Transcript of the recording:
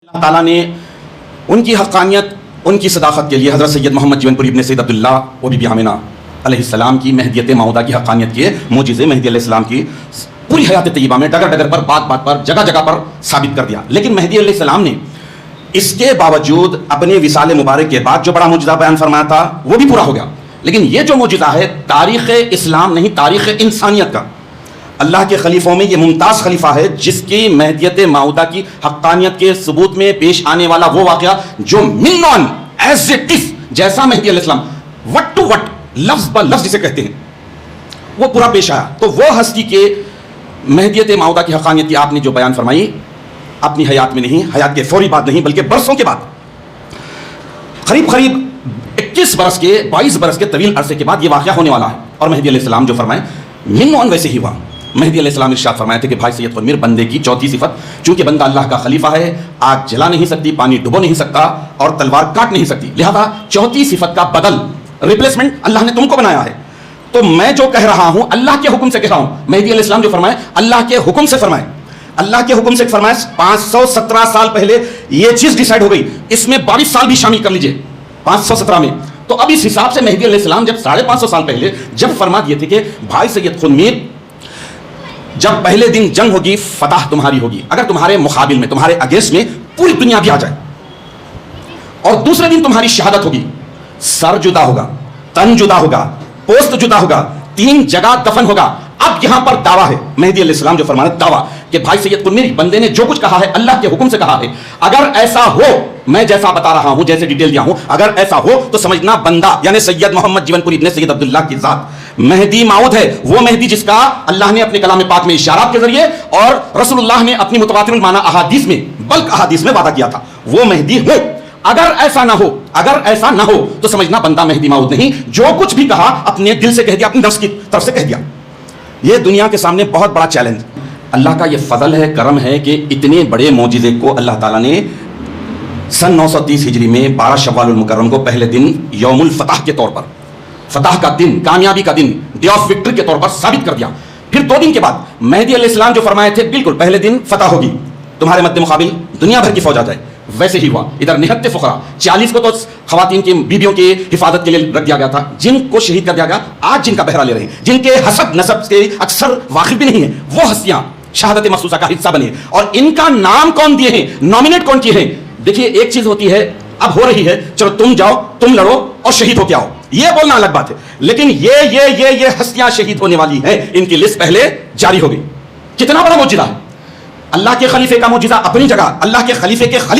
اللہ تعالیٰ نے ان کی حقانیت، ان کی صداقت کے لیے حضرت سید محمد جیون پوری ابن سید عبداللہ و بی بی آمنہ علیہ السلام کی مہدیت معودہ کی حقانیت کے معجزے مہدی علیہ السلام کی پوری حیات طیبہ میں ڈگر ڈگر پر، بات بات پر، جگہ جگہ پر ثابت کر دیا. لیکن مہدی علیہ السلام نے اس کے باوجود اپنے وصال مبارک کے بعد جو بڑا معجزہ بیان فرمایا تھا وہ بھی پورا ہو گیا. لیکن یہ جو معجزہ ہے تاریخ اسلام نہیں، تاریخ انسانیت کا، اللہ کے خلیفوں میں یہ ممتاز خلیفہ ہے جس کی مہدیت معودہ کی حقانیت کے ثبوت میں پیش آنے والا وہ واقعہ جو من نون ایز اٹ از، جیسا مہدی علیہ السلام وٹ ٹو وٹ، لفظ بہ لفظ جسے کہتے ہیں، وہ پورا پیش آیا. تو وہ ہستی کے مہدیت معودہ کی حقانیت کی آپ نے جو بیان فرمائی اپنی حیات میں نہیں، حیات کے فوری بعد نہیں بلکہ برسوں کے بعد، قریب 21 برس کے 22 برس کے طویل عرصے کے بعد یہ واقعہ ہونے والا ہے. اور مہدی علیہ السلام جو فرمائے من نون ویسے ہی ہوا. مہدی علیہ السلام ارشاد فرمایا تھے کہ بھائی سید خرمیر، بندے کی چوتھی صفت، چونکہ بندہ اللہ کا خلیفہ ہے، آگ جلا نہیں سکتی، پانی ڈبو نہیں سکتا اور تلوار کاٹ نہیں سکتی، لہذا چوتھی صفت کا بدل، ریپلیسمنٹ اللہ نے تم کو بنایا ہے. تو میں جو کہہ رہا ہوں اللہ کے حکم سے کہہ رہا ہوں. مہدی علیہ السلام جو فرمائے اللہ کے حکم سے فرمائے، اللہ کے حکم سے فرمائے. 517 سال پہلے یہ چیز ڈیسائیڈ ہو گئی، اس میں 22 سال بھی شامل کر لیجئے 517 میں. تو اب اس حساب سے مہدی علیہ السلام جب 550 سال پہلے جب فرما دیے تھے کہ بھائی سید خرمیر، جب پہلے دن جنگ ہوگی فتح تمہاری ہوگی، اگر تمہارے مقابل میں، تمہارے اگینسٹ میں پوری دنیا بھی آ جائے، اور دوسرے دن تمہاری شہادت ہوگی، سر جدا ہوگا، تن جدا ہوگا، پوست جدا ہوگا، 3 جگہ دفن ہوگا. اب یہاں پر دعویٰ ہے، مہدی علیہ السلام جو فرمانا دعویٰ کہ بھائی سید خرمیر، بندے نے جو کچھ کہا ہے اللہ کے حکم سے کہا ہے، اگر ایسا ہو، میں جیسا بتا رہا ہوں، جیسے ڈیٹیل دیا ہوں، اگر ایسا ہو تو سمجھنا بندہ یعنی سید محمد جیون پوری ابن سید عبداللہ کی ذات مہدی موعود ہے. وہ مہدی جس کا اللہ نے اپنے کلام پاک میں اشارات کے ذریعے اور رسول اللہ نے اپنی متواتر المعنی احادیث میں، بلک احادیث میں وعدہ کیا تھا، وہ مہدی ہو. اگر ایسا نہ ہو، اگر ایسا نہ ہو تو سمجھنا بندہ مہدی موعود نہیں، جو کچھ بھی کہا اپنے دل سے کہہ دیا، اپنی نفس کی طرف سے کہہ دیا. یہ دنیا کے سامنے بہت بڑا چیلنج. اللہ کا یہ فضل ہے، کرم ہے کہ اتنے بڑے معجزے کو اللہ تعالیٰ نے سن 930 ہجری میں 12 شوال المکرم کو پہلے دن یوم الفتح کے طور پر، فتح کا دن، کامیابی کا دن، ڈے آف وکٹری کے طور پر ثابت کر دیا. پھر 2 دن کے بعد مہدی علیہ السلام جو فرمائے تھے بالکل پہلے دن فتح ہوگی، تمہارے مد مقابل دنیا بھر کی فوج آ جائے، ویسے ہی ہوا. ادھر نہت فقراء 40 کو تو خواتین کی بیویوں کی حفاظت کے لیے رکھ دیا گیا تھا، جن کو شہید کر دیا گیا، آج جن کا بہرا لے رہے ہیں، جن کے حسب نسب کے اکثر واقف بھی نہیں ہیں، وہ ہستیاں شہادت مخصوصہ کا حصہ بنے. اور ان کا نام کون دیے ہیں، نامینیٹ کون کیے ہیں. دیکھیے ایک چیز ہوتی ہے اب ہو رہی ہے، چلو تم جاؤ، تم لڑو اور شہید ہو کے آؤ، یہ بولنا الگ بات ہے. لیکن یہ ہستیاں شہید ہونے والی ہیں، ان کی لسٹ پہلے جاری ہو گئی. کتنا بڑا معجزہ ہے. اللہ کے خلیفے کا معجزہ اپنی جگہ، اللہ کے خلیفے کے